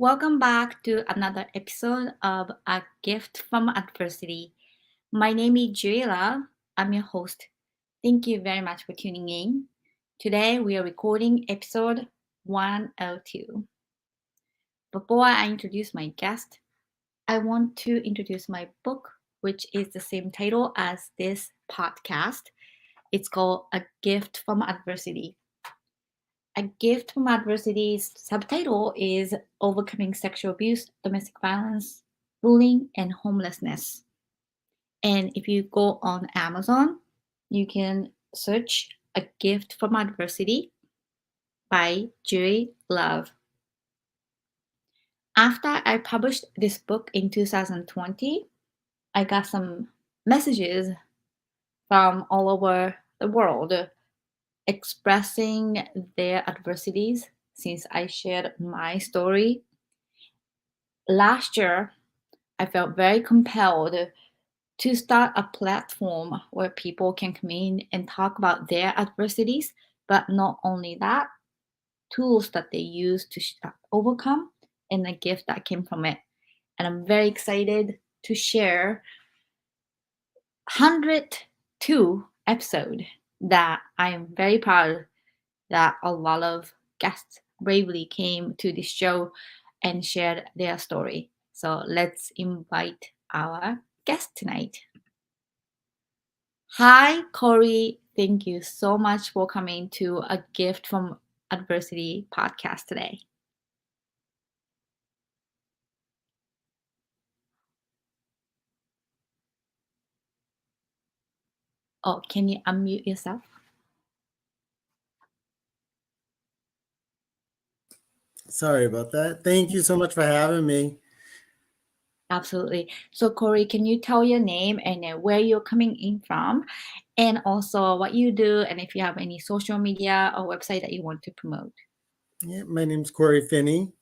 Welcome back to another episode of A Gift from Adversity. My name is Juri. I'm your host. Thank you very much for tuning in. Today we are recording episode 102. Before I introduce my guest, I want to introduce my book, which is the same title as this podcast. It's called A Gift from Adversity. A Gift from Adversity's subtitle is Overcoming Sexual Abuse, Domestic Violence, Bullying, and Homelessness. And if you go on Amazon, you can search A Gift from Adversity by Juri Love. After I published this book in 2020, I got some messages from all over the world expressing their adversities since I shared my story. Last year, I felt very compelled to start a platform where people can come in and talk about their adversities, but not only that, tools that they use to overcome and the gift that came from it. And I'm very excited to share 102 episode that I am very proud that a lot of guests bravely came to this show and shared their story. So let's invite our guest tonight. Hi, Corey. Thank you so much for coming to A Gift from Adversity podcast today. Oh, can you unmute yourself? Sorry about that. Thank you so much for having me. Absolutely. So, Corey, can you tell your name and where you're coming in from, and also what you do, and if you have any social media or website that you want to promote? Yeah, my name's Corey Phinney.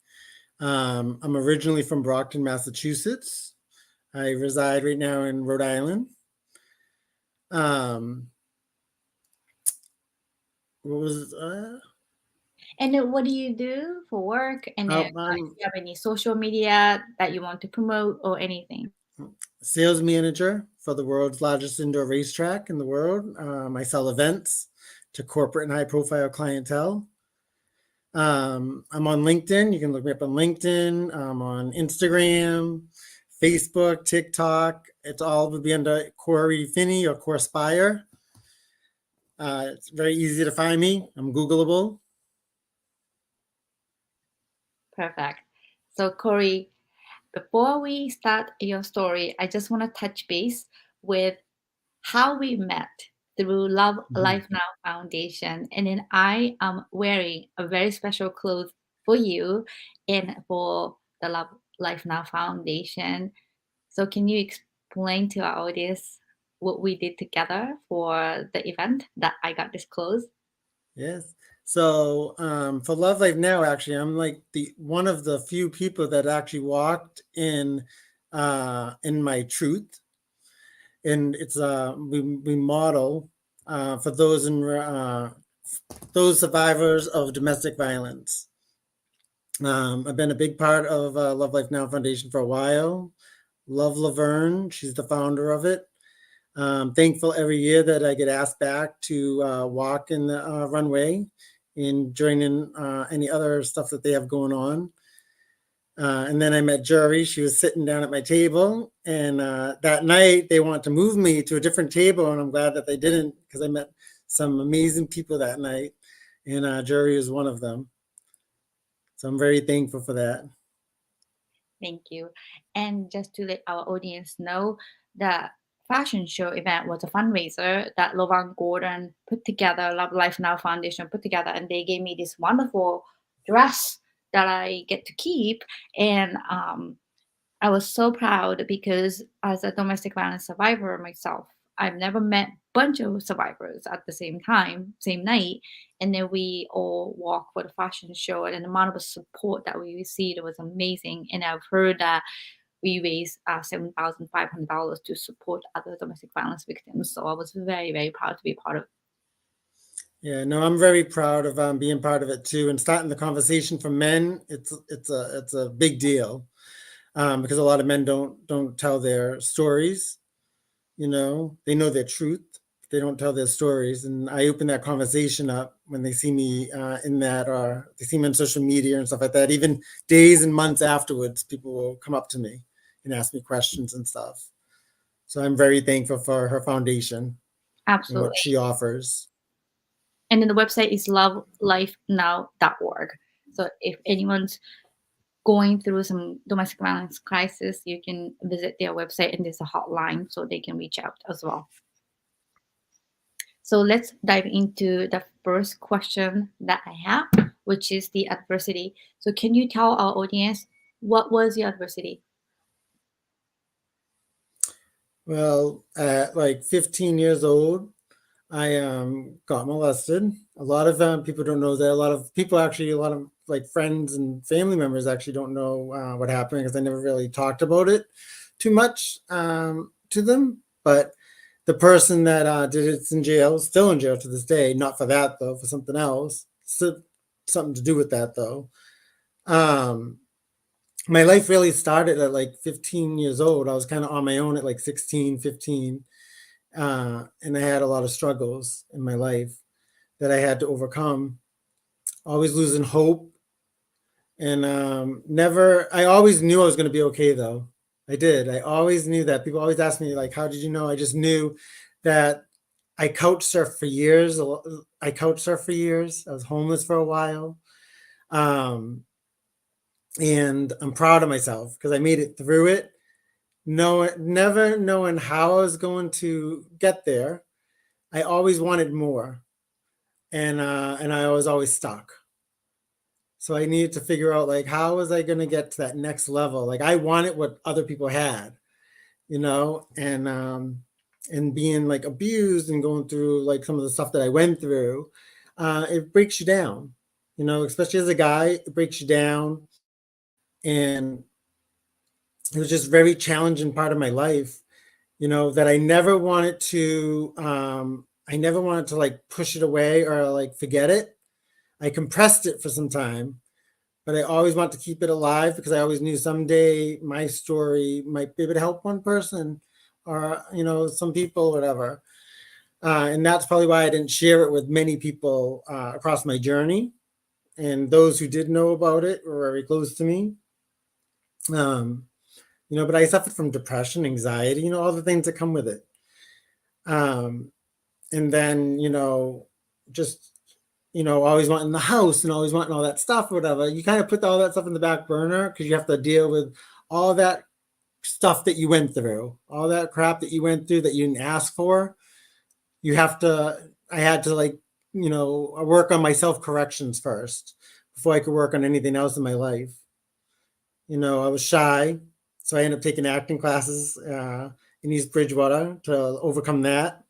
I'm originally from Brockton, Massachusetts. I reside right now in Rhode Island. What was And then what do you do for work? And then, if I'm you have any social media that you want to promote or anything? sales manager for the world's largest indoor racetrack in the world. I sell events to corporate and high-profile clientele. I'm on LinkedIn. You can look me up on LinkedIn. I'm on Instagram, Facebook, TikTok. It's all would be under Corey Phinney or Corspire. It's very easy to find me. I'm Googleable. Perfect. So, Corey, before we start your story, I just want to touch base with how we met through Love Life Now Foundation. And then I am wearing a very special clothes for you and for the Love Life Now Foundation. So can you explain to our audience what we did together for the event that I got this clothes? Yes. So for Love Life Now, actually, I'm like the one of the few people that actually walked in my truth, and it's we model for those survivors of domestic violence. I've been a big part of Love Life Now Foundation for a while. Love Laverne, she's the founder of it. Thankful every year that I get asked back to walk in the runway and join in any other stuff that they have going on. And then I met Juri. She was sitting down at my table, and that night they wanted to move me to a different table, and I'm glad that they didn't because I met some amazing people that night, and Juri is one of them. So I'm very thankful for that. Thank you. And just to let our audience know, the fashion show event was a fundraiser that Lovan Gordon put together, Love Life Now Foundation put together, and they gave me this wonderful dress that I get to keep. And I was so proud because as a domestic violence survivor myself, I've never met a bunch of survivors at the same time, same night. And then we all walked for the fashion show, and the amount of support that we received was amazing. And I've heard that we raised $7,500 to support other domestic violence victims. So I was very, very proud to be part of it. Yeah, no, I'm very proud of being part of it too, and starting the conversation for men. It's a big deal because a lot of men don't tell their stories. You know, they know their truth, but they don't tell their stories. And I open that conversation up when they see me in that, or they see me on social media and stuff like that. Even days and months afterwards, people will come up to me and ask me questions and stuff. So I'm very thankful for her foundation and what Absolutely. she offers. And then the website is lovelifenow.org. So if anyone's going through some domestic violence crisis, you can visit their website and there's a hotline so they can reach out as well. So let's dive into the first question that I have, which is the adversity. So can you tell our audience what was your adversity? Well, at like 15 years old, I got molested. A lot of people don't know that. A lot of people actually, a lot of like friends and family members actually don't know what happened because I never really talked about it too much to them. But the person that did it's in jail, still in jail to this day. Not for that though, for something else. So, something to do with that though. Um, my life really started at like 15 years old. I was kind of on my own at like 16, 15. And I had a lot of struggles in my life that I had to overcome. Always losing hope, and never. I always knew I was going to be okay, though. I did. I always knew that. People always ask me, like, "How did you know?" I just knew that I couch surfed for years. I couch surfed for years. I was homeless for a while, um, and I'm proud of myself because I made it through it. Never knowing how I was going to get there. I always wanted more, and I was always stuck. So I needed to figure out like how was I going to get to that next level? Like I wanted what other people had, you know, and being like abused and going through like some of the stuff that I went through, it breaks you down, you know, especially as a guy, it breaks you down. And it was just very challenging part of my life, you know, that I never wanted to like push it away or like forget it. I compressed it for some time, but I always want to keep it alive because I always knew someday my story might be able to help one person or, you know, some people, whatever. And that's probably why I didn't share it with many people across my journey. And those who did know about it were very close to me. Um, you know, but I suffered from depression, anxiety, you know, all the things that come with it. Um, and then, you know, just always wanting the house and always wanting all that stuff or whatever. You kind of put all that stuff in the back burner because you have to deal with all that stuff that you went through, all that crap that you went through that you didn't ask for. I had to like, work on my self corrections first before I could work on anything else in my life. You know, I was shy, so I ended up taking acting classes in East Bridgewater to overcome that.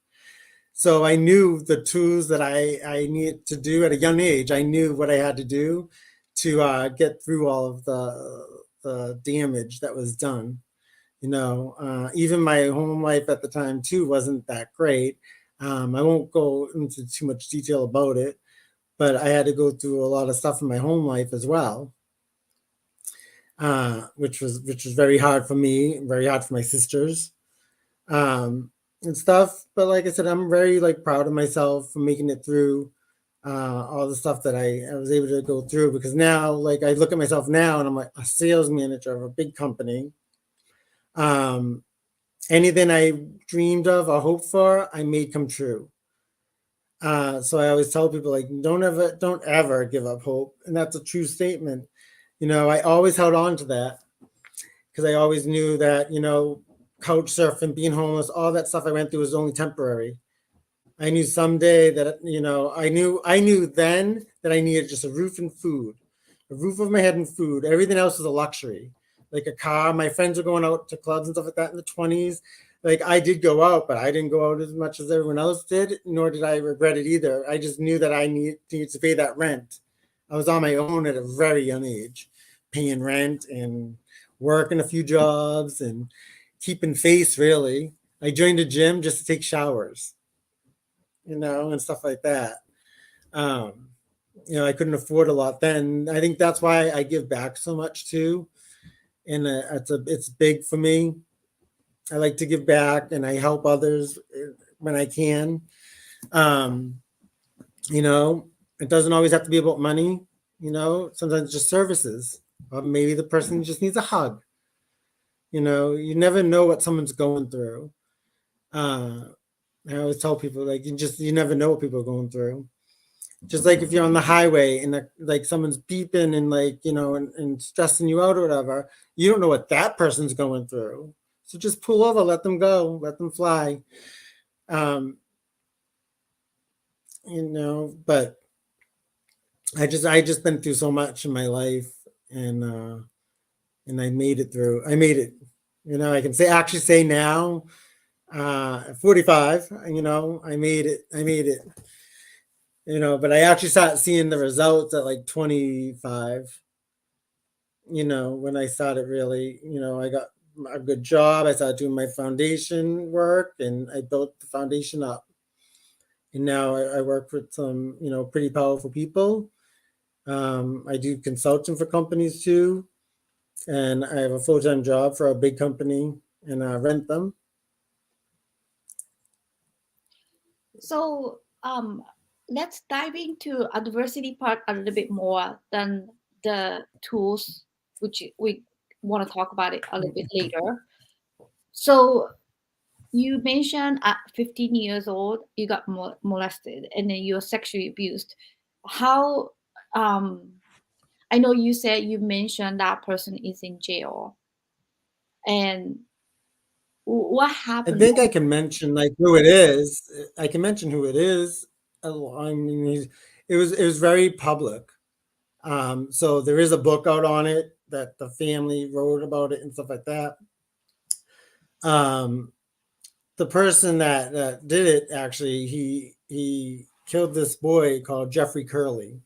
So I knew the tools that I needed to do at a young age. I knew what I had to do to get through all of the damage that was done. You know, even my home life at the time too wasn't that great. I won't go into too much detail about it, but I had to go through a lot of stuff in my home life as well, which was very hard for me, very hard for my sisters. And stuff. But like I said, I'm very like proud of myself for making it through all the stuff that I was able to go through because now like I look at myself now and I'm like a sales manager of a big company. Um, Anything I dreamed of or hoped for, I made come true. So I always tell people like don't ever give up hope. And that's a true statement. You know, I always held on to that because I always knew that, couch surfing, being homeless, all that stuff I went through was only temporary. I knew someday that I knew then that I needed just a roof and food, a roof over my head and food. Everything else was a luxury, like a car. My friends were going out to clubs and stuff like that in the 20s. Like I did go out, but I didn't go out as much as everyone else did, nor did I regret it either. I just knew that I needed to pay that rent. I was on my own at a very young age, paying rent and working a few jobs and keeping face really. I joined a gym just to take showers, and stuff like that. Um, I couldn't afford a lot then. I think that's why I give back so much too, and it's big for me. I like to give back, and I help others when I can. Um, you know, it doesn't always have to be about money. Sometimes just services. Or maybe the person just needs a hug. You never know what someone's going through. Uh, I always tell people like you never know what people are going through. Just like if you're on the highway and like someone's beeping and and stressing you out or whatever, you don't know what that person's going through. So just pull over, let them go, let them fly. Um, but I just been through so much in my life, and I made it through. I made it. I can say now, 45. I made it. I made it. But I actually started seeing the results at like 25. When I started really, I got a good job. I started doing my foundation work, and I built the foundation up. And now I work with some, pretty powerful people. I do consulting for companies too, and I have a full time job for a big company, and I rent them. So let's dive into adversity part a little bit more than the tools, which we want to talk about it a little bit later. So you mentioned at 15 years old you got molested and then you're sexually abused. How I know you said you mentioned that person is in jail, and what I happened? think I can mention like who it is. I can mention who it is. I mean, it was very public. So there is a book out on it that the family wrote about it and stuff like that. Um, the person that did it actually he killed this boy called Jeffrey Curley.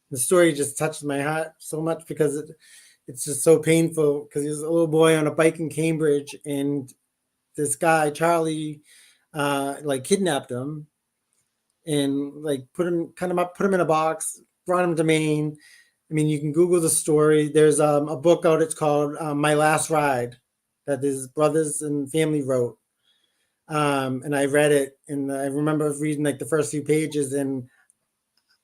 The story just touched my heart so much because it's just so painful because he was a little boy on a bike in Cambridge, and this guy Charlie like kidnapped him and like put him in a box, brought him to Maine. I mean, you can Google the story. There's a book out. It's called My Last Ride that his brothers and family wrote. And I read it, and I remember reading like the first few pages, and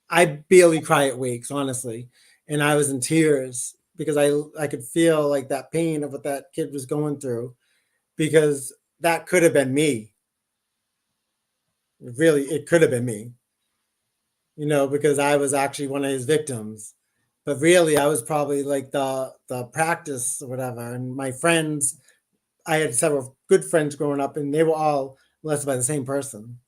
I barely cry at wakes, honestly, and I was in tears because I could feel like that pain of what that kid was going through, because that could have been me. Really, it could have been me, because I was actually one of his victims. But really, I was probably like the practice or whatever. And my friends, I had several good friends growing up, and they were all molested by the same person.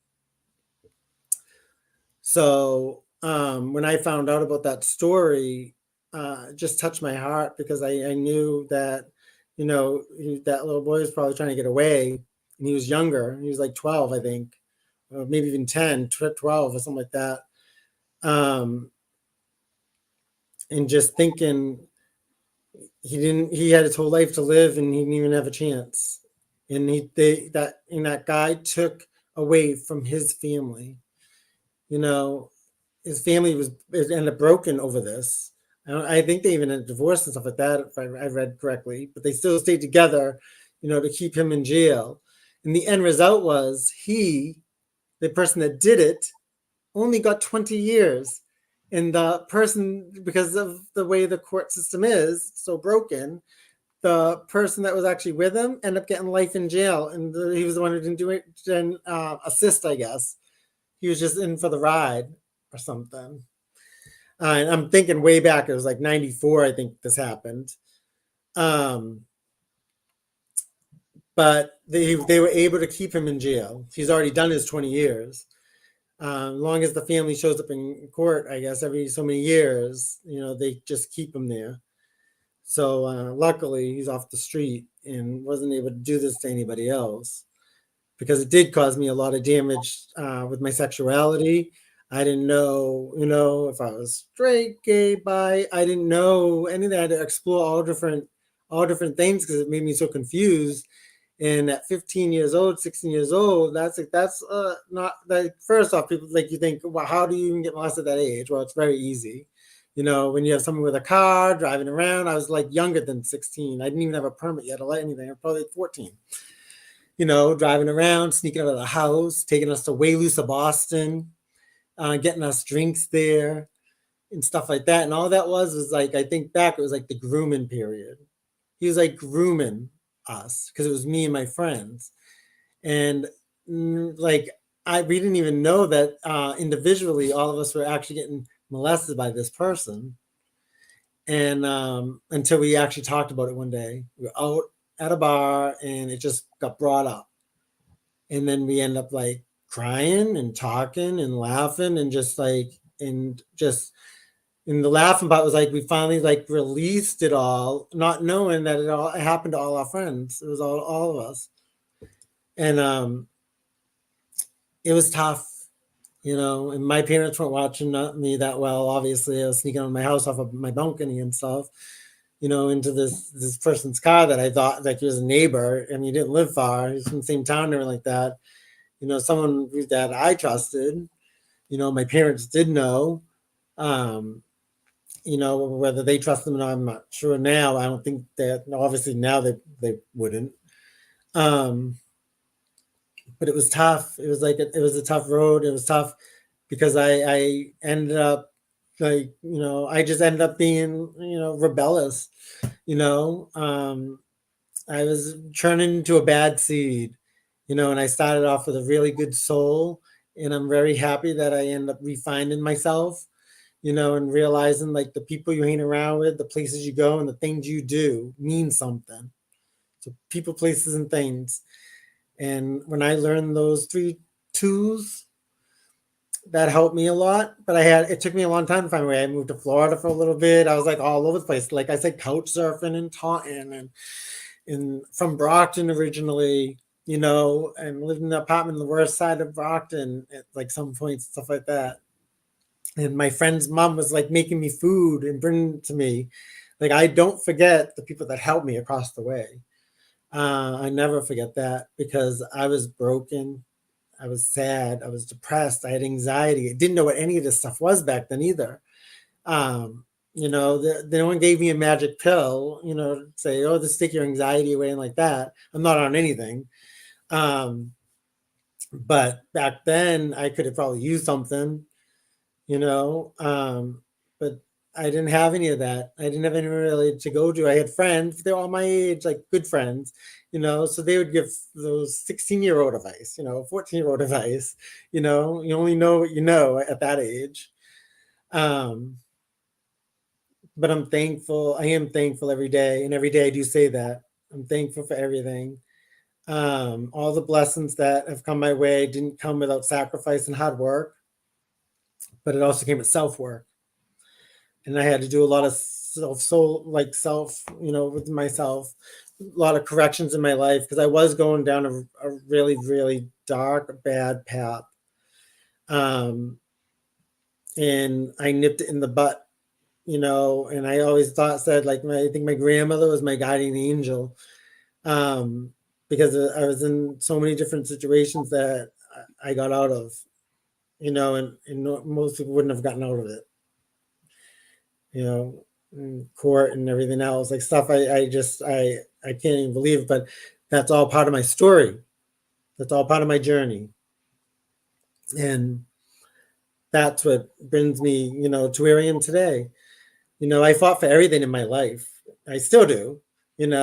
So when I found out about that story, it just touched my heart because I knew that, that little boy was probably trying to get away, and he was younger. He was like 12, I think, or maybe even 10, 12 or something like that. Um, and just thinking he had his whole life to live, and he didn't even have a chance. And that guy took away from his family. You know, his family was ended up broken over this. I think they even had divorced and stuff like that, if I read correctly. But they still stayed together, to keep him in jail. And the end result was the person that did it, only got 20 years. And the person, because of the way the court system is so broken, the person that was actually with him ended up getting life in jail. And he was the one who didn't do it, didn't assist, I guess. He was just in for the ride or something. And I'm thinking way back, it was like 94, I think this happened. Um, but they were able to keep him in jail. He's already done his 20 years. As long as the family shows up in court, I guess every so many years, they just keep him there. So luckily, he's off the street and wasn't able to do this to anybody else, because it did cause me a lot of damage with my sexuality. I didn't know, if I was straight, gay, bi. I didn't know any of that. I had to explore all different things because it made me so confused. And at 15 years old, 16 years old, that's not like, first off, people like, you think, well, how do you even get molested at that age? Well, it's very easy. When you have someone with a car driving around, I was like younger than 16. I didn't even have a permit yet or anything. I was probably 14. Driving around, sneaking out of the house, taking us to Way Loose of Boston, getting us drinks there and stuff like that. And all that was like, I think back, it was like the grooming period. He was like grooming us because it was me and my friends. And like, we didn't even know that individually, all of us were actually getting molested by this person. And until we actually talked about it one day, we were out at a bar and it just got brought up. And then we end up like crying and talking and laughing and and the laughing part was like, we finally like released it all, not knowing that it happened to all our friends. It was all of us. And it was tough, and my parents weren't watching me that well. Obviously, I was sneaking out of my house off of my balcony and stuff, into this person's car that I thought like he was a neighbor. I mean, he didn't live far. He was from the same town or like that. Someone that I trusted. My parents did know. Whether they trust them or not, I'm not sure now. I don't think that, obviously now they wouldn't. But it was tough. It was like, it was a tough road. It was tough because I ended up like, I just ended up being, rebellious, I was turning into a bad seed, and I started off with a really good soul, and I'm very happy that I end up refining myself, and realizing like the people you hang around with, the places you go, and the things you do mean something. So people, places, and things. And when I learned those 3 twos, that helped me a lot. But it took me a long time to find a way. I moved to Florida for a little bit. I was like all over the place. Like I said, couch surfing and Taunton and from Brockton originally, and lived in an apartment on the worst side of Brockton at like some points, stuff like that. And my friend's mom was like making me food and bringing it to me. Like I don't forget the people that helped me across the way. I never forget that because I was broken. I was sad. I was depressed. I had anxiety. I didn't know what any of this stuff was back then either. No one gave me a magic pill, to say, oh, just take your anxiety away and like that. I'm not on anything. But back then I could have probably used something, but I didn't have any of that. I didn't have anyone really to go to. I had friends, they're all my age, like good friends, so they would give those 16-year-old advice, 14-year-old advice, you only know what you know at that age. But I'm thankful. I am thankful every day. And every day I do say that. I'm thankful for everything. All the blessings that have come my way didn't come without sacrifice and hard work, but it also came with self-work. And I had to do a lot of self, with myself, a lot of corrections in my life because I was going down a really, really dark, bad path. And I nipped it in the butt, and I always said like, I think my grandmother was my guiding angel, because I was in so many different situations that I got out of, and most people wouldn't have gotten out of it, in court and everything else, like stuff I can't even believe, but that's all part of my story. That's all part of my journey. And that's what brings me, to where I am today. I fought for everything in my life. I still do, and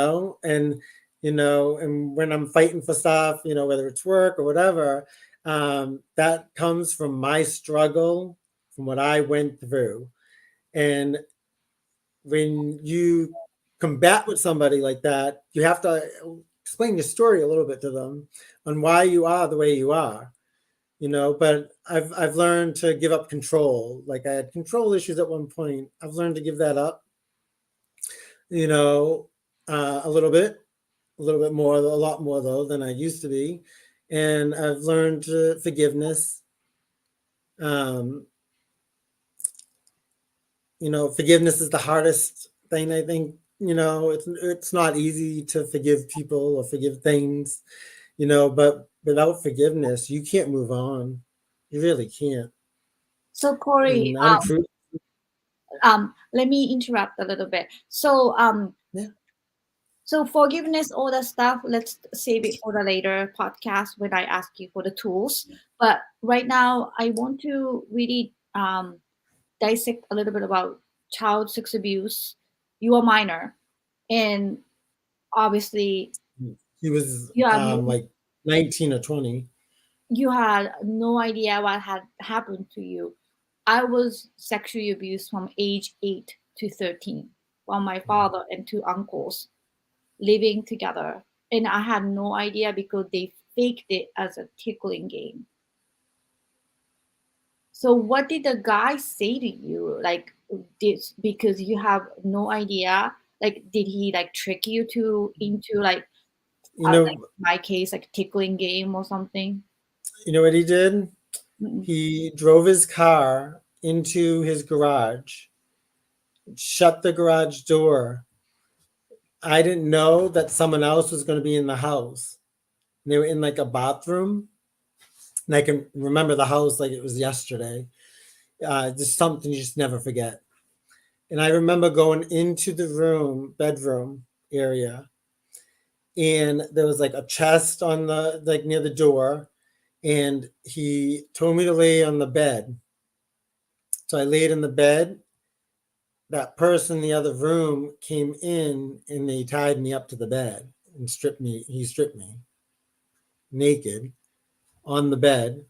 and when I'm fighting for stuff, whether it's work or whatever, that comes from my struggle, from what I went through. And when you combat with somebody like that, you have to explain your story a little bit to them on why you are the way you are. But I've learned to give up control. Like I had control issues at one point. I've learned to give that up, a little bit more, a lot more though than I used to be. And I've learned forgiveness. Forgiveness is the hardest thing I think it's not easy to forgive people or forgive things, but without forgiveness, you can't move on. You really can't. So Corey, And I'm true. let me interrupt a little bit. So forgiveness, all that stuff, let's save it for the later podcast when I ask you for the tools. But right now, I want to really dissect a little bit about child sex abuse. You are minor, and obviously, He was you have no, like 19 or 20. you had no idea what had happened to you. I was sexually abused from age 8 to 13 by my father and two uncles living together. And I had no idea because they faked it as a tickling game. So what did the guy say to you? Like this because you have no idea. Like did he like trick you to into You like know, my case like tickling game or something? you know what he did? Mm-mm. He drove his car into his garage, shut the garage door. I didn't know that someone else was going to be in the house. They were in like a bathroom, and I can remember the house like it was yesterday. Just something you just never forget. And I remember going into the bedroom area, and there was like a chest on the like near the door, and he told me to lay on the bed. So I laid in the bed. That person in the other room came in and they tied me up to the bed and stripped me. He stripped me naked on the bed,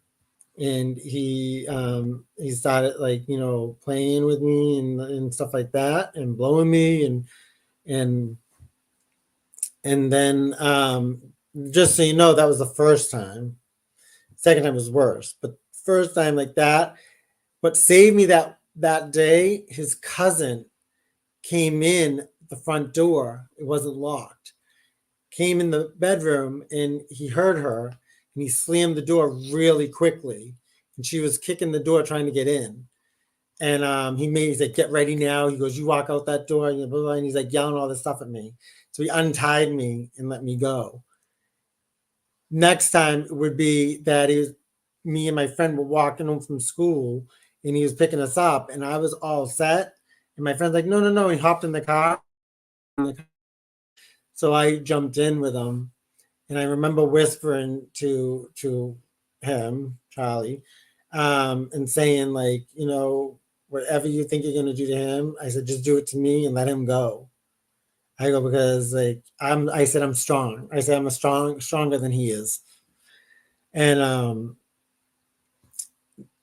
and he started like playing with me and stuff like that and blowing me and and then just so you know, that was the first time. Second time was worse, but first time like that. What saved me that day, his cousin came in the front door. It wasn't locked. Came in the bedroom and he heard her and he slammed the door really quickly. And she was kicking the door trying to get in. And he's like, get ready now. He goes, you walk out that door, and, blah, blah, and he's like yelling all this stuff at me. So he untied me and let me go. Next time would be that me and my friend were walking home from school and he was picking us up and I was all set. And my friend's like, no, no, no. He hopped in the car. So I jumped in with him. And I remember whispering to him, Charlie, and saying like, whatever you think you're gonna do to him, I said, just do it to me and let him go. I go because like I said I'm strong. I said I'm stronger than he is. And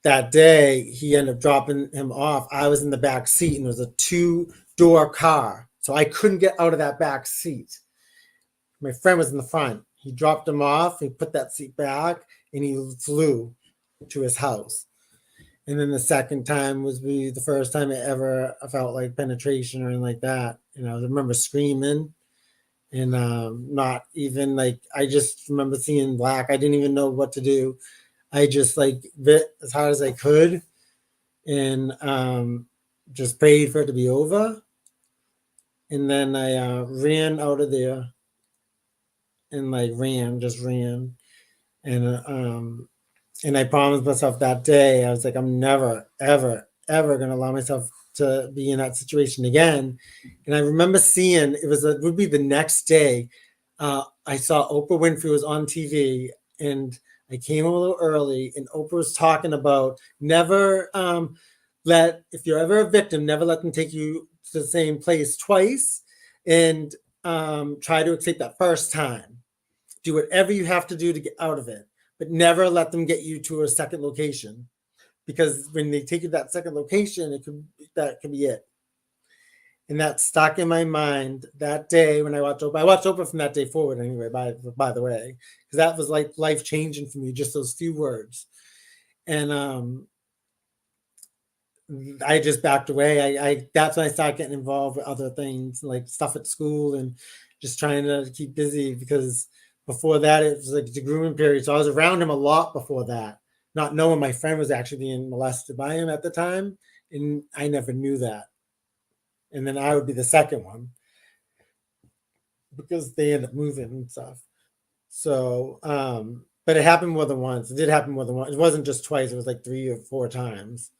that day he ended up dropping him off. I was in the back seat and it was a two-door car. So I couldn't get out of that back seat. My friend was in the front. He dropped him off, he put that seat back, and he flew to his house. And then the second time was the first time I ever felt like penetration or anything like that. I remember screaming and not even like, I just remember seeing black. I didn't even know what to do. I just like bit as hard as I could and just prayed for it to be over. And then I ran out of there and like just ran. And I promised myself that day, I was like, I'm never, ever, ever going to allow myself to be in that situation again. And I remember seeing it would be the next day. I saw Oprah Winfrey was on TV, and I came a little early, and Oprah was talking about never if you're ever a victim, never let them take you to the same place twice, and try to escape that first time. Do whatever you have to do to get out of it, but never let them get you to a second location, because when they take you to that second location, that could be it. And that stuck in my mind that day when I watched Oprah. I watched Oprah from that day forward anyway, by the way, because that was like life changing for me, just those few words. And I just backed away. I that's when I started getting involved with other things like stuff at school and just trying to keep busy, because before that it was like the grooming period. So I was around him a lot before that, not knowing my friend was actually being molested by him at the time, and I never knew that. And then I would be the second one. because they end up moving and stuff. So, but it happened more than once. It did happen more than once. It wasn't just twice. It was like 3 or 4 times.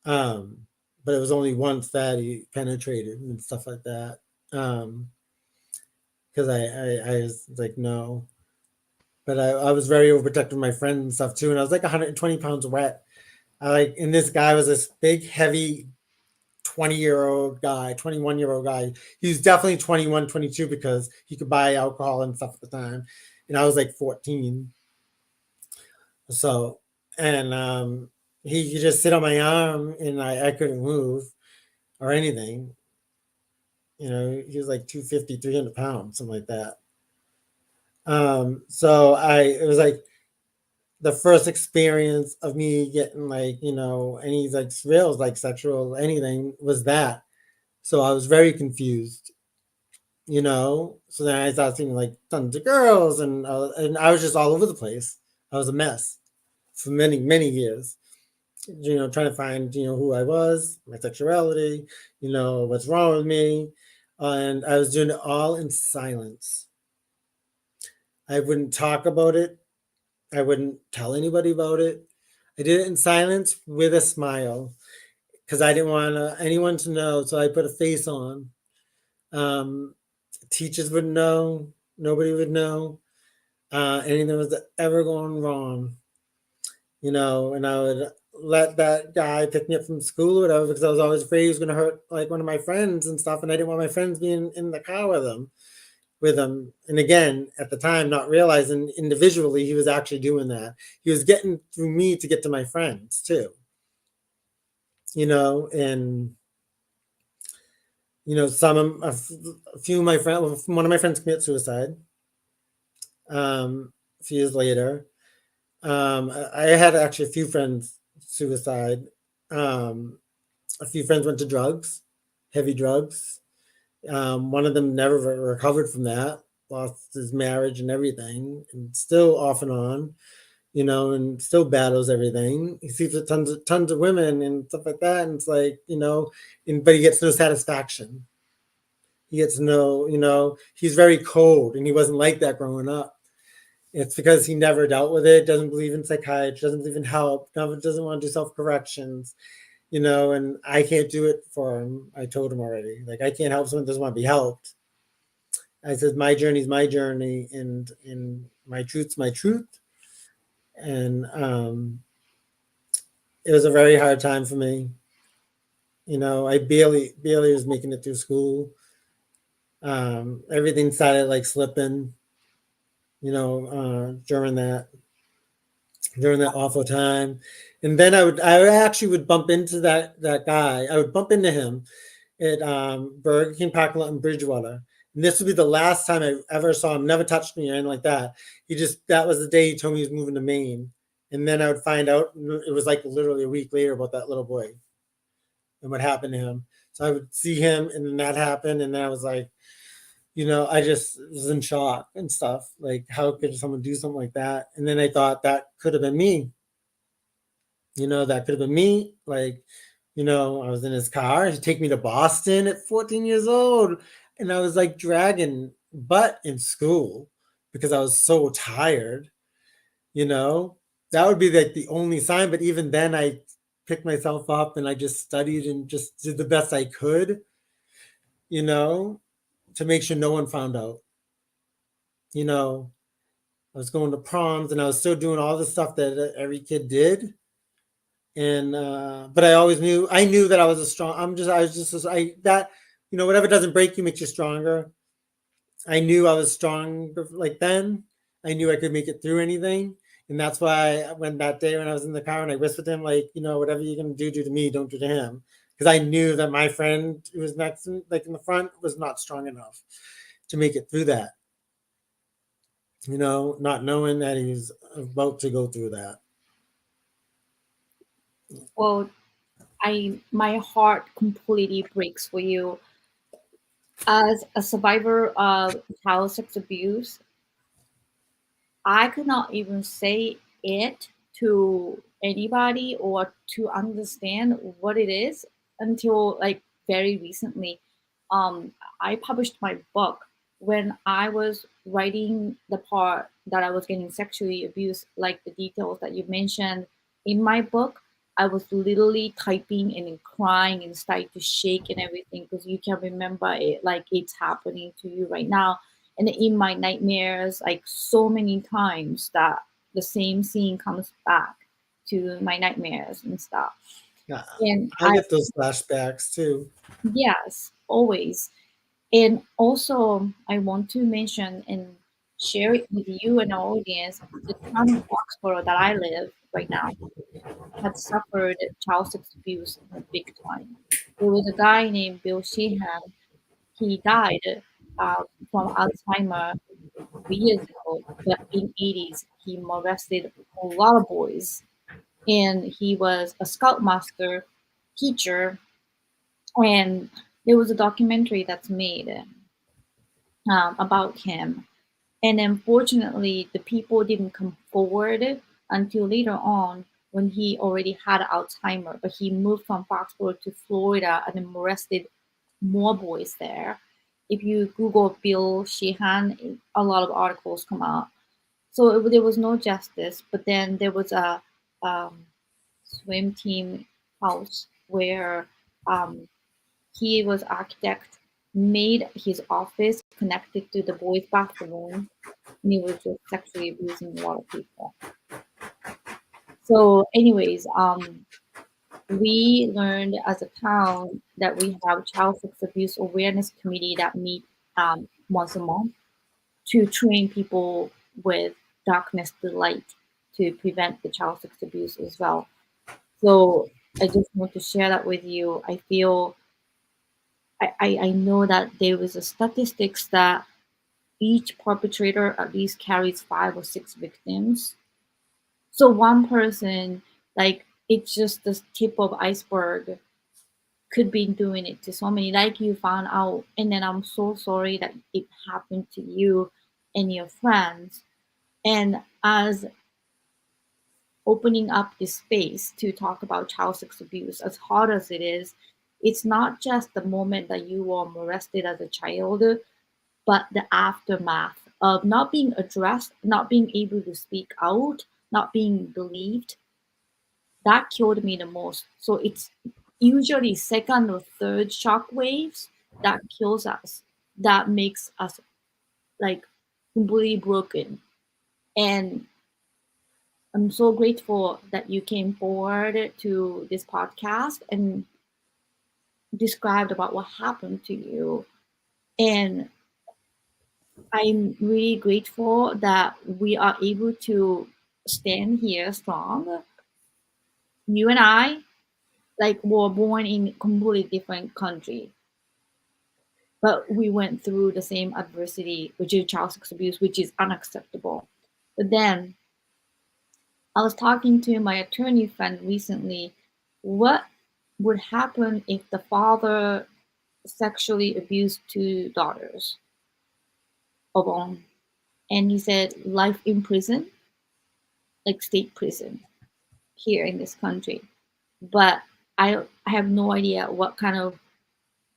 Um, but it was only once that he penetrated and stuff like that. Because I was like, no. But I was very overprotective of my friends and stuff too. And I was like 120 pounds wet. And this guy was this big, heavy 20-year-old guy, 21-year-old guy. He was definitely 21, 22 because he could buy alcohol and stuff at the time. And I was like 14. So, and he could just sit on my arm and I couldn't move or anything. He was like 250, 300 pounds, something like that. So it was like the first experience of me getting like, any like thrills, like sexual, anything was that. So I was very confused, So then I started seeing like tons of girls and I was just all over the place. I was a mess for many, many years. Trying to find, who I was, my sexuality, what's wrong with me. And I was doing it all in silence. I wouldn't talk about it. I wouldn't tell anybody about it. I did it in silence with a smile because I didn't want anyone to know. So I put a face on. Um, Teachers wouldn't know. Nobody would know anything that was ever going wrong. And I would let that guy pick me up from school or whatever because I was always afraid he was going to hurt like one of my friends and stuff, and I didn't want my friends being in the car with him. And again, at the time, not realizing individually he was actually doing that. He was getting through me to get to my friends too. And a few of my friends, one of my friends committed suicide. A few years later, I had actually a few friends suicide. A few friends went to drugs, heavy drugs. One of them never recovered from that, lost his marriage and everything, and still off and on, and still battles everything. He sees tons of women and stuff like that, and it's like, but he gets no satisfaction. He gets no, he's very cold, and he wasn't like that growing up. It's because he never dealt with it, doesn't believe in psychiatry, doesn't believe in help, doesn't want to do self-corrections, and I can't do it for him. I told him already. Like, I can't help someone who doesn't want to be helped. I said, my journey is my journey, and my truth's my truth. And it was a very hard time for me. I barely was making it through school. Everything started like slipping, during that awful time. And then I actually would bump into that guy. I would bump into him at Burger King parking lot in Bridgewater. And this would be the last time I ever saw him. Never touched me or anything like that. That was the day he told me he was moving to Maine. And then I would find out it was like literally a week later about that little boy and what happened to him. So I would see him, and then that happened, and then I was like, I just was in shock and stuff. Like, how could someone do something like that? And then I thought that could have been me. That could have been me. Like, I was in his car. He'd take me to Boston at 14 years old. And I was like dragging butt in school because I was so tired. That would be like the only sign. But even then, I picked myself up and I just studied and just did the best I could, to make sure no one found out. I was going to proms and I was still doing all the stuff that every kid did. And but I knew that I was whatever doesn't break you makes you stronger. I knew I was strong like then. I knew I could make it through anything. And that's why when that day when I was in the car and I whispered to him, like, whatever you're gonna do to me, don't do to him. Because I knew that my friend who was next like in the front was not strong enough to make it through that. Not knowing that he was about to go through that. Well, my heart completely breaks for you. As a survivor of child sex abuse, I could not even say it to anybody or to understand what it is until like very recently. I published my book when I was writing the part that I was getting sexually abused, like the details that you mentioned in my book, I was literally typing and then crying and starting to shake and everything because you can remember it like it's happening to you right now. And in my nightmares, like so many times that the same scene comes back to my nightmares and stuff. Yeah, And I get those flashbacks too. yes, always. And also, I want to mention and share it with you and our audience the town of Foxborough that I live right now had suffered child sex abuse in a big time. There was a guy named Bill Sheehan. He died from Alzheimer 3 years ago, but in 80s he molested a lot of boys, and he was a scoutmaster teacher. And there was a documentary that's made about him. And unfortunately, the people didn't come forward until later on when he already had Alzheimer. But he moved from Foxborough to Florida and then molested more boys there. If you Google Bill Sheehan, a lot of articles come out. So there was no justice. But then there was a um, swim team house where um, he was architect, made his office connected to the boys' bathroom, and he was just sexually abusing a lot of people. So, anyways, we learned as a town that we have child sex abuse awareness committee that meet once a month to train people with darkness to light to prevent the child sex abuse as well. So I just want to share that with you. I feel I know that there was a statistics that each perpetrator at least carries 5 or 6 victims. So one person, like it's just the tip of iceberg, could be doing it to so many. Like you found out, and then I'm so sorry that it happened to you and your friends. And as opening up this space to talk about child sex abuse, as hard as it is, it's not just the moment that you were molested as a child, but the aftermath of not being addressed, not being able to speak out, not being believed, that killed me the most. So it's usually second or third shock waves that kills us, that makes us like completely broken. And I'm so grateful that you came forward to this podcast and described about what happened to you. And I'm really grateful that we are able to stand here strong. You and I, like, were born in completely different country, but we went through the same adversity, which is child sex abuse, which is unacceptable. But then I was talking to my attorney friend recently. What would happen if the father sexually abused 2 daughters of own? And he said life in prison, like state prison here in this country. But I have no idea what kind of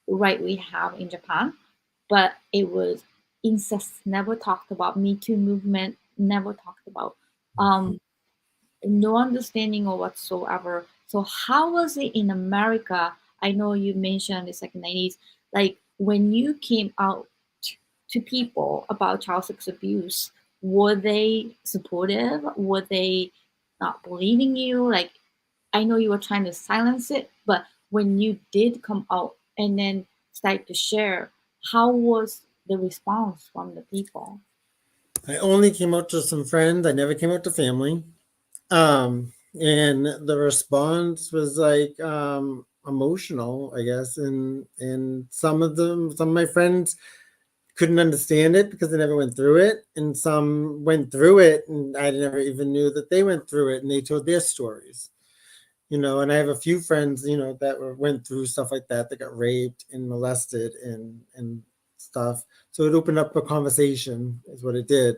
right we have in Japan. But it was incest never talked about. Me Too movement never talked about. Um, no understanding or whatsoever. So how was it in America? I know you mentioned it's like 90s. Like when you came out to people about child sex abuse, were they supportive? Were they not believing you? Like I know you were trying to silence it, but when you did come out and then start to share, how was the response from the people? I only came out to some friends. I never came out to family. And the response was like emotional, I guess. And some of my friends couldn't understand it because they never went through it, and some went through it, and I never even knew that they went through it, and they told their stories. And I have a few friends, that went through stuff like that, that got raped and molested and stuff. So it opened up a conversation, is what it did,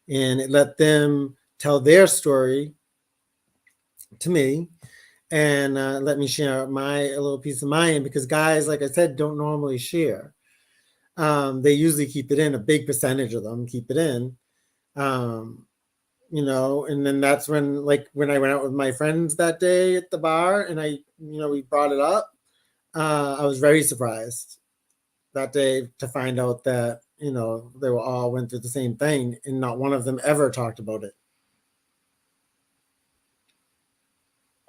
and it let them tell their story to me, and let me share my a little piece of mine, because guys, like I said, don't normally share. They usually keep it in. A big percentage of them keep it in. Um, and then that's when, like, when I went out with my friends that day at the bar, and we brought it up. I was very surprised that day to find out that they were all went through the same thing, and not one of them ever talked about it.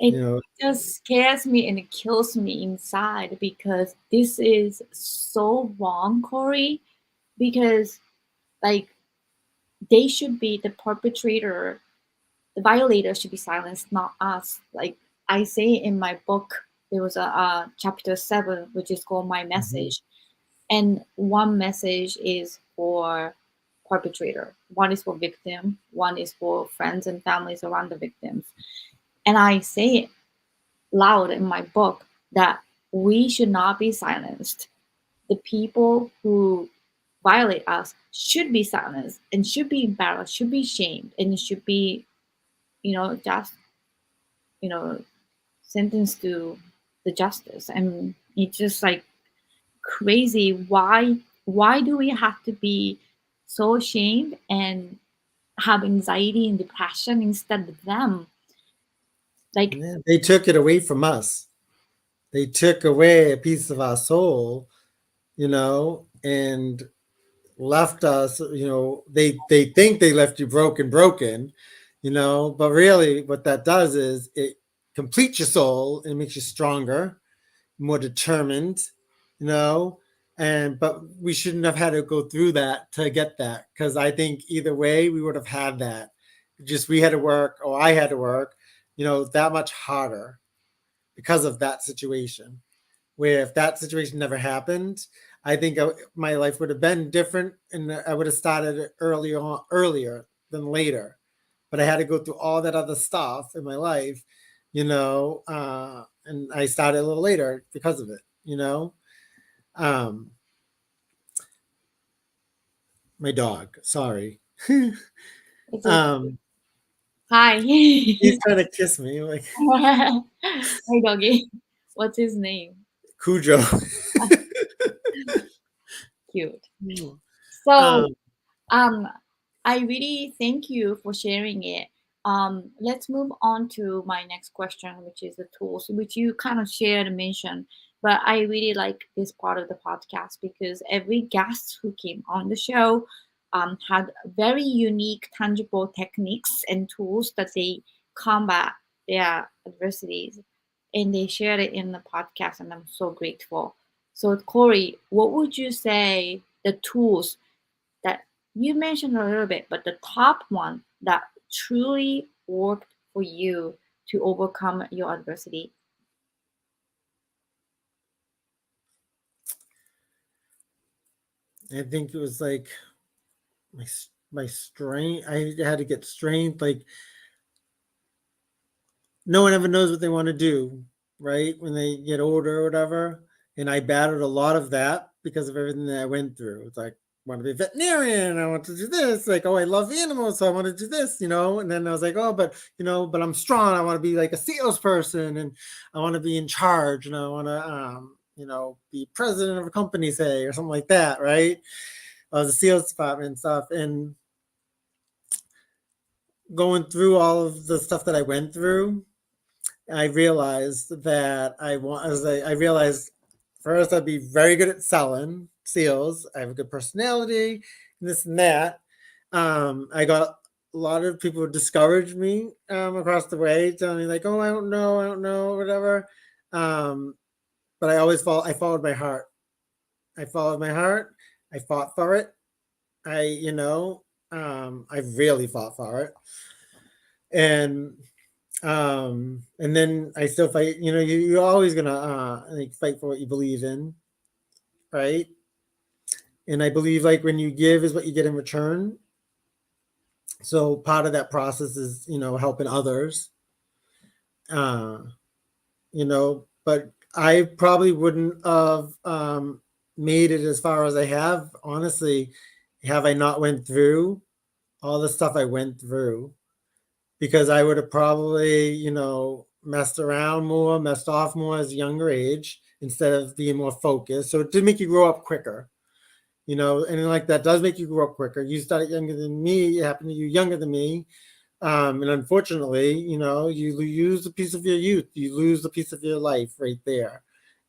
It just scares me and it kills me inside because this is so wrong, Corey. Because, like, they should be the perpetrator, the violator should be silenced, not us. Like I say in my book, there was a chapter 7, which is called My Message. And one message is for perpetrator, one is for victim, one is for friends and families around the victims. And I say it loud in my book that we should not be silenced. The people who violate us should be silenced and should be embarrassed, should be shamed, and should be, just, you know, sentenced to the justice. And it's just like crazy. Why do we have to be so ashamed and have anxiety and depression instead of them? Like, Yeah, they took it away from us. They took away a piece of our soul, and left us. They think they left you broken, but really what that does is it completes your soul and makes you stronger, more determined, you know. But we shouldn't have had to go through that to get that, because I think either way we would have had that. Just we had to work, or I had to work, that much harder because of that situation. Where if that situation never happened, I think my life would have been different, and I would have started earlier than later. But I had to go through all that other stuff in my life, and I started a little later because of it. Um, my dog, sorry. it's a, um, hi. he's trying to kiss me, like Hey, doggy. What's his name? Cujo. Cute. So, um, um, I really thank you for sharing it. Let's move on to my next question, which is the tools, which you kind of shared and mentioned. But I really like this part of the podcast because every guest who came on the show had very unique, tangible techniques and tools that they combat their adversities, and they shared it in the podcast, and I'm so grateful. So, Corey, what would you say the tools that you mentioned a little bit, but the top one that truly worked for you to overcome your adversity? I think it was like my my strength. I had to get strength. Like, no one ever knows what they want to do, right? When they get older or whatever. And I battled a lot of that because of everything that I went through. It's like, I want to be a veterinarian. I want to do this. Like, oh, I love animals, so I want to do this. And then I was like, oh, but I'm strong. I want to be like a salesperson, and I want to be in charge, and I want to, be president of a company, say, or something like that, right? I was a sales department and stuff, and going through all of the stuff that I went through, I realized that I realized first I'd be very good at selling sales. I have a good personality, and this and that. I got a lot of people discourage me across the way, telling me like, "Oh, I don't know, whatever." Um, but I followed my heart. I followed my heart. I fought for it. I really fought for it, and and then I still fight. You're always gonna like fight for what you believe in, right? And I believe like when you give is what you get in return. So part of that process is helping others. uh but I probably wouldn't have made it as far as I have, honestly, have I not went through all the stuff I went through, because I would have probably, messed around more, messed off more as a younger age instead of being more focused. So it did make you grow up quicker, and like that does make you grow up quicker. You started younger than me. It happened to you younger than me. And unfortunately, you lose a piece of your youth. You lose a piece of your life right there.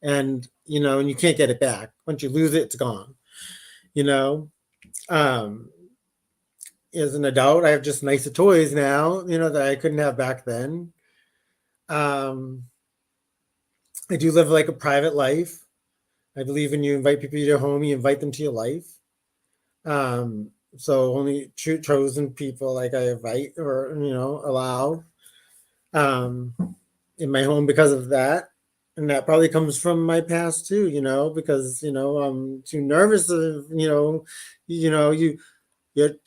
And you can't get it back. Once you lose it, it's gone. You know, um, as an adult, I have just nicer toys now, that I couldn't have back then. Um, I do live like a private life. I believe when you invite people to your home, you invite them to your life. So only chosen people like I invite or allow um, in my home because of that, and that probably comes from my past too. Because I'm too nervous of you're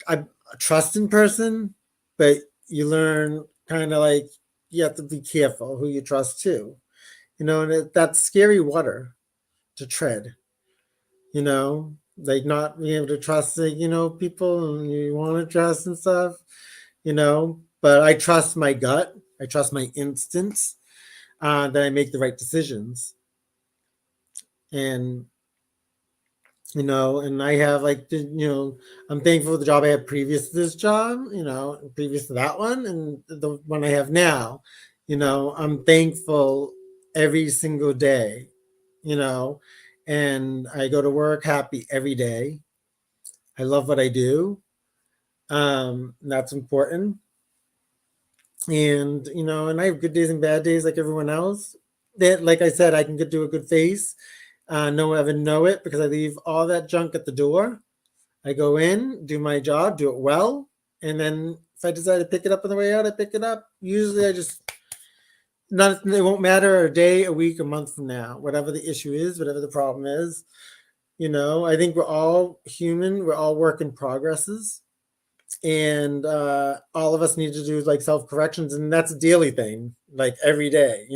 a trusting person, but you learn kind of like you have to be careful who you trust too. And that's scary water to tread. Like not being able to trust people and you want to trust and stuff. But I trust my gut. I trust my instincts that I make the right decisions. And and I have like I'm thankful for the job I had previous to this job, previous to that one, and the one I have now. I'm thankful every single day. You know, and I go to work happy every day. I love what I do. That's important. And I have good days and bad days like everyone else. That, like I said, I can get to a good face. No one ever know it because I leave all that junk at the door. I go in, do my job, do it well, and then if I decide to pick it up on the way out, I pick it up. Usually, I just not. It won't matter a day, a week, a month from now. Whatever the issue is, whatever the problem is. I think we're all human. We're all work in progresses, and all of us need to do like self corrections, and that's a daily thing, like every day.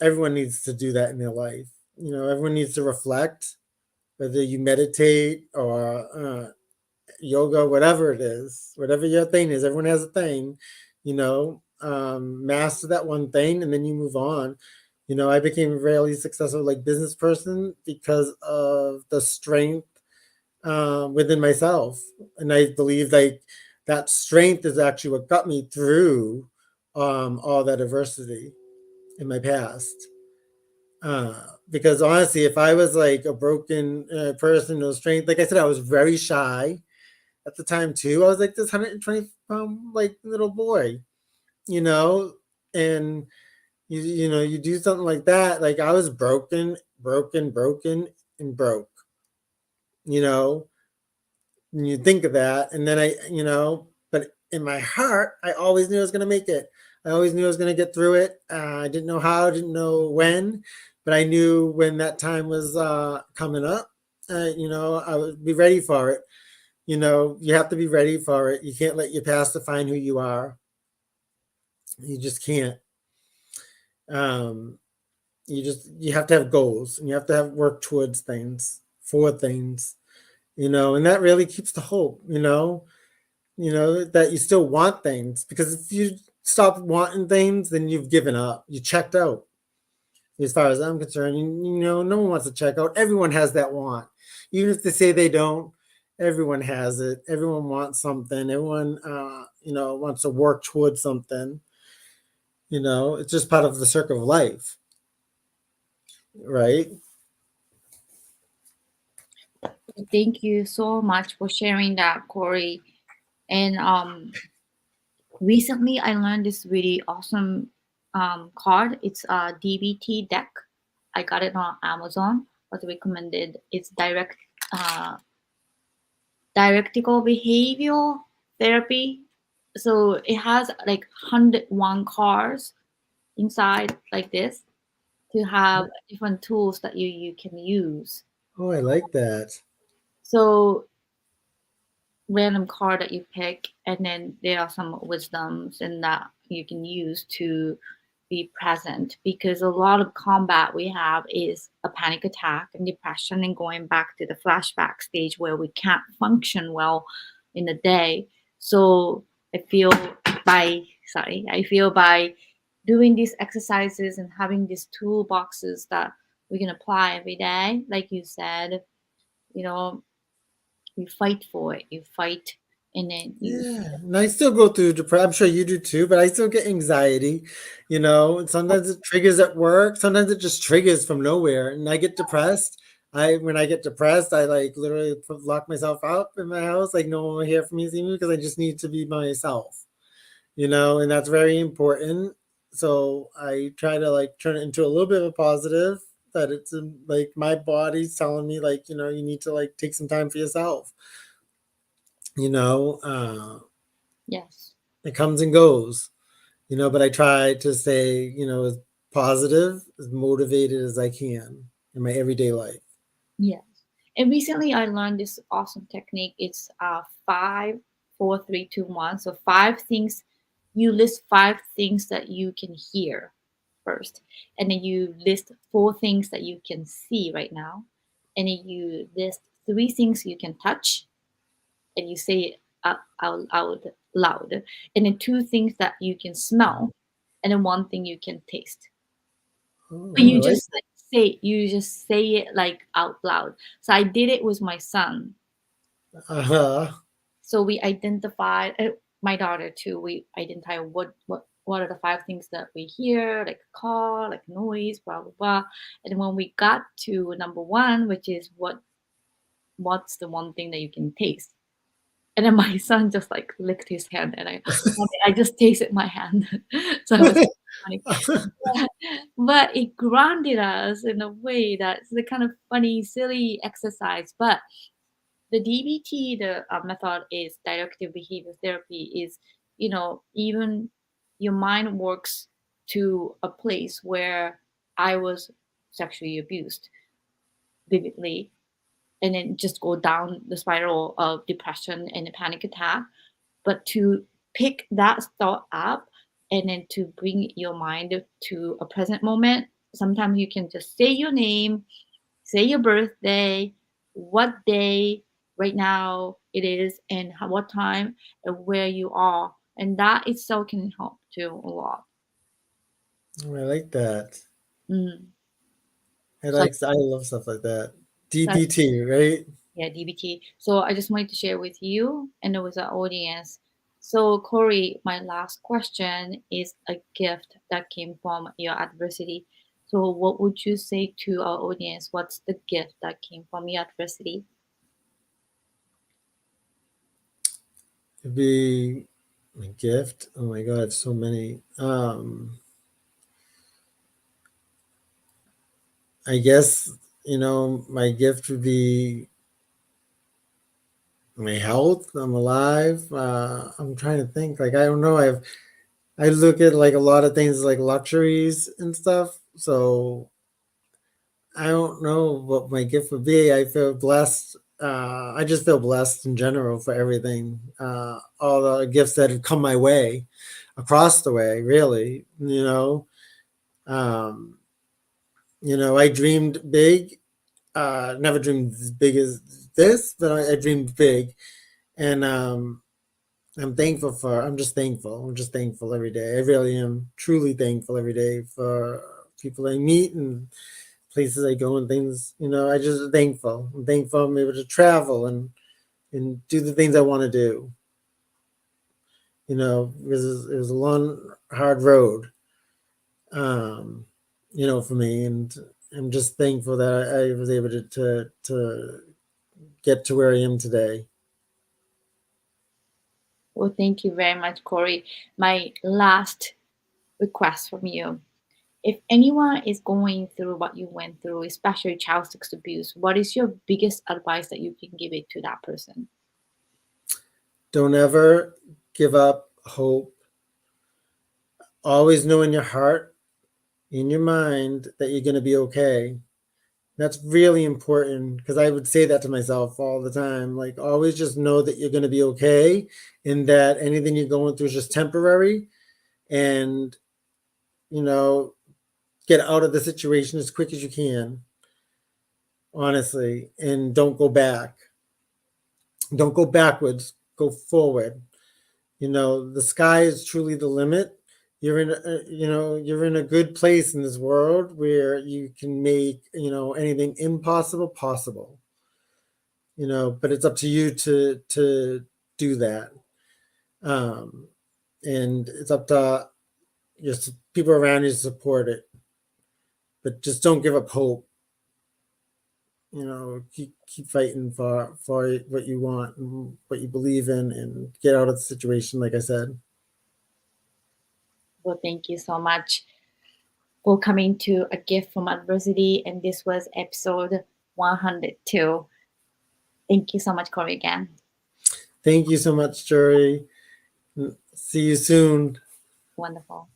Everyone needs to do that in their life. Everyone needs to reflect, whether you meditate or yoga, whatever it is, whatever your thing is. Everyone has a thing. Master that one thing, and then you move on. I became a really successful like business person because of the strength within myself, and I believe like that strength is actually what got me through all that adversity in my past. Because honestly, if I was like a broken person, no strength, like I said, I was very shy at the time too. I was like this 120-pound like little boy, you know, and you do something like that. Like I was broken, and broke. You know, and you think of that, and then but in my heart, I always knew I was going to make it. I always knew I was going to get through it. I didn't know how, didn't know when, but I knew when that time was coming up. I would be ready for it. You have to be ready for it. You can't let your past define who you are. You just can't. Um, you have to have goals, and you have to have work towards things, for things, and that really keeps the hope. That you still want things, because if you stop wanting things, then you've given up. You checked out. As far as I'm concerned, no one wants to check out. Everyone has that want, even if they say they don't. Everyone has it. Everyone wants something. Everyone, wants to work towards something. It's just part of the circle of life, right? Thank you so much for sharing that, Corey. And recently I learned this really awesome card. It's a DBT deck. I got it on Amazon. Was recommended. It's dialectical behavioral therapy. So it has like 101 cards inside like this to have different tools that you can use. Oh, I like that. So random card that you pick, and then there are some wisdoms and that you can use to be present, because a lot of combat we have is a panic attack and depression and going back to the flashback stage where we can't function well in the day. So I feel by doing these exercises and having these toolboxes that we can apply every day, like you said, you know, you fight for it, you fight, and then you Yeah, and I still go through depression. I'm sure you do too, but I still get anxiety, and sometimes it triggers at work. Sometimes it just triggers from nowhere, and I get depressed. When I get depressed, I like literally lock myself up in my house, like no one will hear from me, see me, because I just need to be myself, and that's very important. So I try to like turn it into a little bit of a positive. That it's like my body's telling me like you need to like take some time for yourself. You know, yes. it comes and goes. But I try to stay, as positive, as motivated as I can in my everyday life. Yes. And recently I learned this awesome technique. It's 5, 4, 3, 2, 1. So five things, you list five things that you can hear first. And then you list four things that you can see right now. And then you list three things you can touch, and you say it out loud. And then two things that you can smell, and then one thing you can taste. But Oh, I you like just like say it like out loud. So I did it with my son. that. Uh-huh. So we identified my daughter too. We identify what are the five things that we hear, like a car, like noise, blah blah blah. And when we got to number one, which is what's the one thing that you can taste? And then my son just like licked his hand, and I just tasted my hand. So it was funny. But it grounded us in a way that's the kind of funny, silly exercise. But the DBT, the method is directive behavior therapy. Is even your mind works to a place where I was sexually abused vividly, and then just go down the spiral of depression and a panic attack. But to pick that thought up and then to bring your mind to a present moment, sometimes you can just say your name, say your birthday, what day right now it is, and what time and where you are. And that itself can help too a lot. Oh, I like that. Mm. I So, like. I love stuff like that. so DBT, right? yeah, DBT. So I just wanted to share with you and with our audience. So Corey, my last question is a gift that came from your adversity. So what would you say to our audience? What's the gift that came from your adversity? It'd be a gift. Oh my God, I have so many. I guess my gift would be my health. I'm alive. I'm trying to think. Like I don't know. I look at like a lot of things like luxuries and stuff. So I don't know what my gift would be. I feel blessed. I just feel blessed in general for everything. All the gifts that have come my way, across the way, really. Um, I dreamed big. Never dreamed as big as this, but I dreamed big, and I'm just thankful. I'm just thankful every day. I really am truly thankful every day for people I meet and places I go and things. I just thankful. I'm thankful I'm able to travel and do the things I want to do. Because it was a long, hard road. Um, for me, and I'm just thankful that I was able to get to where I am today. Well, thank you very much, Corey. My last request from you. If anyone is going through what you went through, especially child sex abuse, what is your biggest advice that you can give it to that person? Don't ever give up hope. Always know in your heart, in your mind, that you're going to be okay. That's really important because I would say that to myself all the time. Like, always just know that you're going to be okay and that anything you're going through is just temporary. And, you know, get out of the situation as quick as you can, honestly, and don't go back. Don't go backwards, go forward. The sky is truly the limit. You're in a good place in this world where you can make anything impossible possible. but it's up to you to do that. And it's up to just people around you to support it. But just don't give up hope. Keep fighting for what you want and what you believe in, and get out of the situation, like I said. Well, thank you so much for coming to A Gift from Adversity. And this was episode 102. Thank you so much, Corey, again. Thank you so much, Juri. See you soon. Wonderful.